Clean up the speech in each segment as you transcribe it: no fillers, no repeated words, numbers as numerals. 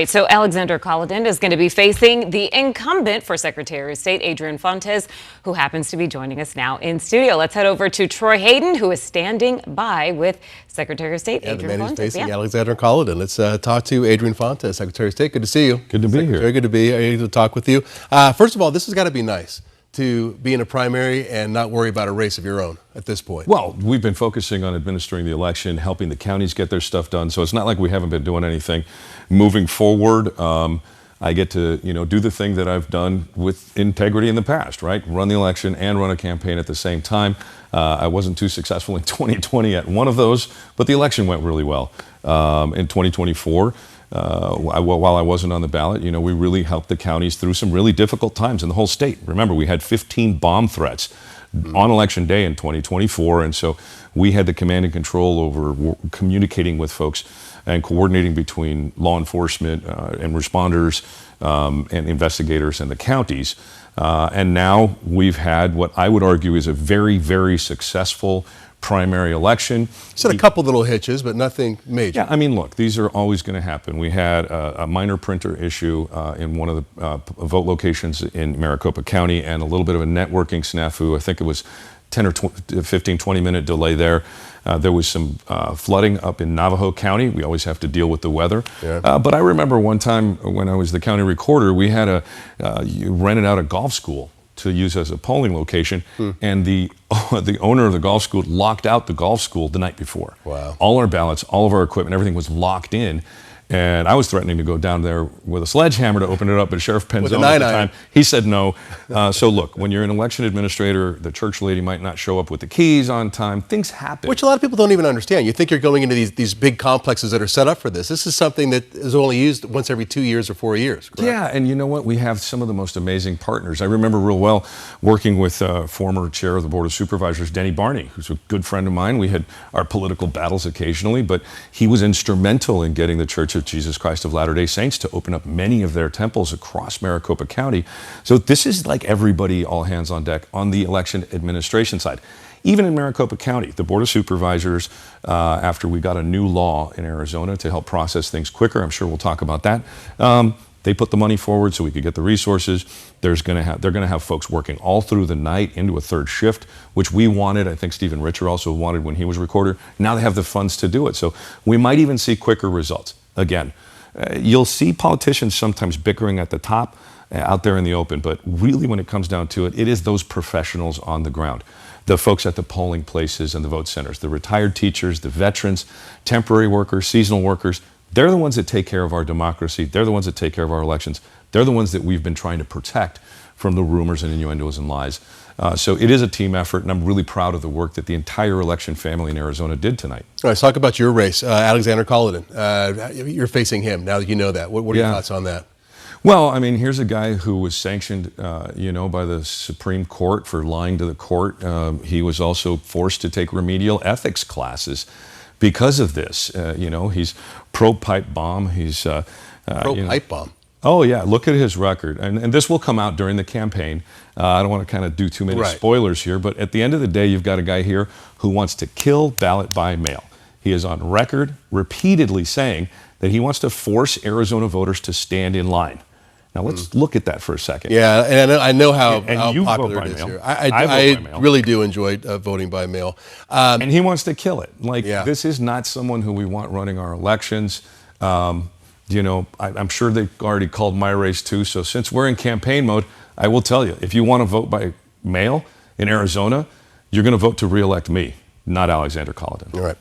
So Alexander Kolodin is going to be facing the incumbent for Secretary of State, Adrian, who happens to be joining us now in studio. Let's head over to Troy Hayden, who is standing by with Secretary of State, Adrian. The man who's facing Alexander Kolodin. Let's talk to Adrian Fontes, Secretary of State. Good to see you. Good to be here. Very good to be here to talk with you. First of all, this has got to be nice to be in a primary and not worry about a race of your own at this point. Well, we've been focusing on administering the election, helping the counties get their stuff done. So it's not like we haven't been doing anything. Moving forward, I get to do the thing that I've done with integrity in the past, right? Run the election and run a campaign at the same time. I wasn't too successful in 2020 at one of those, but the election went really well. In 2024, while I wasn't on the ballot, we really helped the counties through some really difficult times in the whole state. Remember, we had 15 bomb threats on election day in 2024, and so we had the command and control over communicating with folks and coordinating between law enforcement and responders and investigators and the counties. And now we've had what I would argue is a very, very successful primary election. It's had a couple little hitches, but nothing major. Yeah, I mean, look, these are always going to happen. We had a minor printer issue in one of the vote locations in Maricopa County and a little bit of a networking snafu. I think it was 10 or 15, 20-minute delay there. There was some flooding up in Navajo County. We always have to deal with the weather. Yeah. But I remember one time when I was the county recorder, we had rented out a golf school to use as a polling location, and the owner of the golf school locked out the golf school the night before. Wow. All our ballots, all of our equipment, everything was locked in. And I was threatening to go down there with a sledgehammer to open it up, but Sheriff Penzone at the time, he said no. So look, when you're an election administrator, the church lady might not show up with the keys on time. Things happen. Which a lot of people don't even understand. You think you're going into these big complexes that are set up for this. This is something that is only used once every 2 years or 4 years, correct? Yeah, and you know what? We have some of the most amazing partners. I remember real well working with former chair of the Board of Supervisors, Denny Barney, who's a good friend of mine. We had our political battles occasionally, but he was instrumental in getting the Church of Jesus Christ of Latter-day Saints to open up many of their temples across Maricopa County. So this is like everybody, all hands on deck on the election administration side. Even in Maricopa County, the Board of Supervisors, after we got a new law in Arizona to help process things quicker, I'm sure we'll talk about that, they put the money forward so we could get the resources. They're going to have folks working all through the night into a third shift, which we wanted. I think Stephen Richer also wanted when he was recorder. Now they have the funds to do it. So we might even see quicker results. Again, you'll see politicians sometimes bickering at the top out there in the open, but really when it comes down to it, it is those professionals on the ground, the folks at the polling places and the vote centers, the retired teachers, the veterans, temporary workers, seasonal workers. They're the ones that take care of our democracy. They're the ones that take care of our elections. They're the ones that we've been trying to protect from the rumors and innuendos and lies. So it is a team effort, and I'm really proud of the work that the entire election family in Arizona did tonight. All right, let's talk about your race, Alexander Kolodin. You're facing him now that you know that. What are your thoughts on that? Well, I mean, here's a guy who was sanctioned, by the Supreme Court for lying to the court. He was also forced to take remedial ethics classes because of this. He's pro-pipe bomb. He's pro-pipe bomb. Oh, yeah. Look at his record. And this will come out during the campaign. I don't want to kind of do too many spoilers here, but at the end of the day, you've got a guy here who wants to kill ballot by mail. He is on record repeatedly saying that he wants to force Arizona voters to stand in line. Now, let's look at that for a second. Yeah, and I know how you popular vote by it is mail. here. I vote by mail. Really do enjoy voting by mail. And he wants to kill it. This is not someone who we want running our elections. I'm sure they've already called my race too. So since we're in campaign mode, I will tell you, if you want to vote by mail in Arizona, you're going to vote to reelect me, not Alexander Kolodin. All right.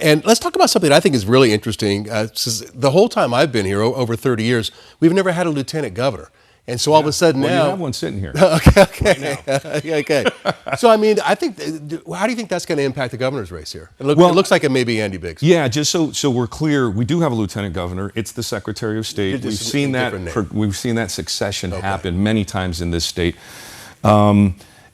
And let's talk about something I think is really interesting. The whole time I've been here, over 30 years, we've never had a lieutenant governor. And so all of a sudden now... you have one sitting here. Okay. Right okay. So, I mean, how do you think that's going to impact the governor's race here? It looks like it may be Andy Biggs. Yeah, just so we're clear, we do have a lieutenant governor. It's the Secretary of State. We've seen that succession happen many times in this state.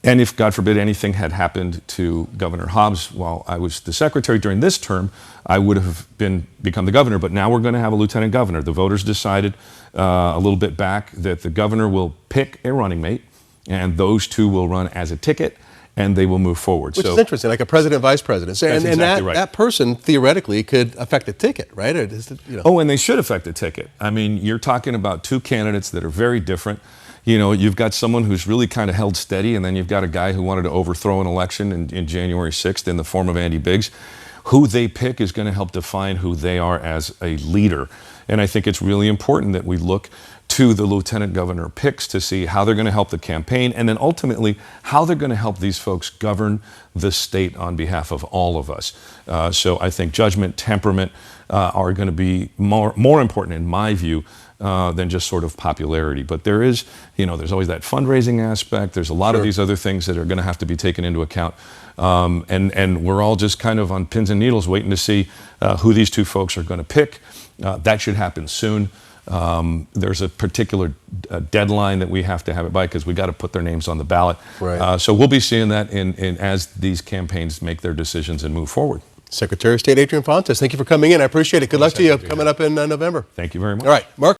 And if, God forbid, anything had happened to Governor Hobbs while I was the secretary during this term, I would have become the governor. But now we're going to have a lieutenant governor. The voters decided a little bit back that the governor will pick a running mate, and those two will run as a ticket. and they will move forward. Which is interesting, like a president, vice president. So, That's and exactly right. that person theoretically could affect the ticket, right? Or is it, Oh, and they should affect the ticket. I mean, you're talking about two candidates that are very different. You know, you've got someone who's really kind of held steady, and then you've got a guy who wanted to overthrow an election in January 6th in the form of Andy Biggs. Who they pick is going to help define who they are as a leader. And I think it's really important that we look to the lieutenant governor picks to see how they're going to help the campaign, and then ultimately how they're going to help these folks govern the state on behalf of all of us. So I think judgment, temperament are going to be more important in my view than just sort of popularity. But there is, you know, there's always that fundraising aspect. There's a lot of these other things that are going to have to be taken into account. And we're all just kind of on pins and needles waiting to see who these two folks are going to pick. That should happen soon. There's a particular deadline that we have to have it by because we got to put their names on the ballot. Right. So we'll be seeing that as these campaigns make their decisions and move forward. Secretary of State Adrian Fontes, thank you for coming in. I appreciate it. Good luck to you coming up in November. Thank you very much. All right, Mark.